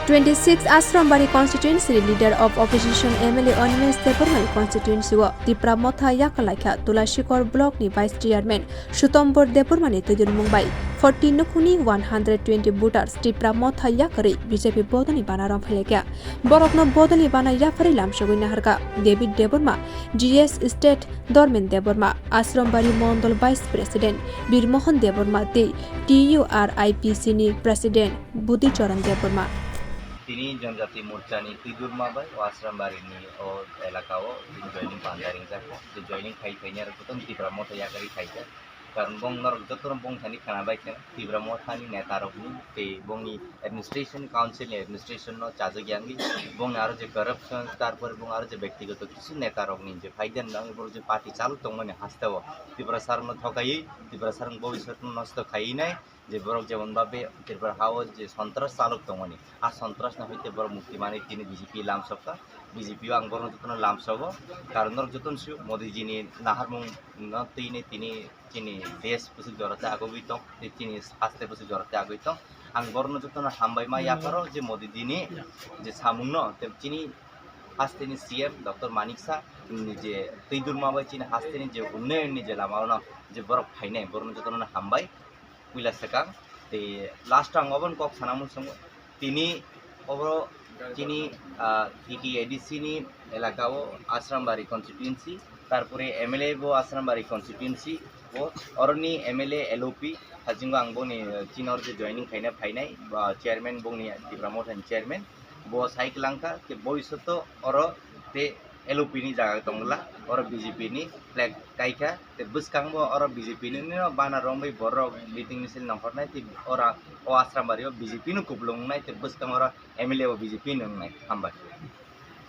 26 Asrambari constituency leader of opposition MLA Onmes Debormani constituency o Tipra Motha Yakalaika Tulashikor block ni vice chairman Sutombor Debormani Tujun Mumbai 40 nukuni 120 voters Tipra Motha Yakari BJP Bodani Banaram Phileka Borokno Bodani Bana Yafari Lamshogina Harka David Deborma GS State Dormen Deborma Asrambari Mondol Vice President Bir Mohan Deborma Te TURIPC ni President Budi Choran Deborma তিনি জনজাতি মোর্চানি তুইদুরমাবাই ও আশ্রামবাড়িনি ও এলাকাও তিনি joining পান্ডারিং যাকে যে joining খাইখাইনি আর প্রথম তীব্রা মতো ইয়াকারি খাইছে কারণ বংনর যত বংথানি খানাবাই খেন তীব্রা মথানি নেতারকনি তে বংনি অ্যাডমিনিস্ট্রেশন কাউন্সিল অ্যাডমিনিস্ট্রেশন চাজে গিয়াঙ্গি বং আরো যে করাপশন তারপরে বং আরো যে ব্যক্তিগত কিছু নেতারকনি যে ফাইদেন না এবং যে পার্টি চালু তো মানে হাসতেও ত্রিপুরা সারনো ঠকাই ত্রিপুরা সার ভবিষ্যৎ নষ্ট খাই নাই যে বরক যেমনভাবে ত্রিপুরা হাওয়াজ যে সন্ত্রাস চালক দমনি আর সন্ত্রাস না হইতে বড় মুক্তি মানে তিনি বিজেপি লামসকা বিজেপিও আং বরং যতন লামসব কারণ যতন মোদিজিনি নাহারমুং তিনি তিনি দেশ পুসি জড়াতে আগবিত তিনি আস্তে পুসি জড়াতে আগবিত আং বরং যতন হামবাই মা ইয়াকারো যে মোদিজিনি যে সামুন্ন তিনি হাস্তেনি সিএম ডক্টর মানিক শাহ যে তৈদুরমাবাই চিনি হাস্তেনি যে উন্নয়ননি যে লামানো যে বরফ ফাইনাই বরং যতন হামবাই কুইলা সেকাং তে লাস্ট আং অবন কক সানামুন সঙ্গ তিনি অবর তিনি এডিসি নি এলাকাও আশ্রামবাড়ি কনস্টিটিউয়েন্সি তারপরে এমএলএ বো আশ্রামবাড়ি কনস্টিটিউয়েন্সি ও অরনি এমএলএ এলওপি হাজিঙ্গ আংবনি চিনর যে জয়নিং খাইনা ফাইনাই বা চেয়ারম্যান বংনি ত্রিপুরা মথানি চেয়ারম্যান বো সাইকেলাংকা তে ভবিষ্যৎ অর তে एलओपी नि जागा दंगला और बीजेपी नि फ्लैग काइका ते बुसकांगबो और बीजेपी नि बाना रंबै बर मीटिंग मिसल नहरनाय ते और ओ आश्रामबारियाव बीजेपी नि कुबलंनाय ते बुसकांग और एमएलए बीजेपी नंनाय हामबाय।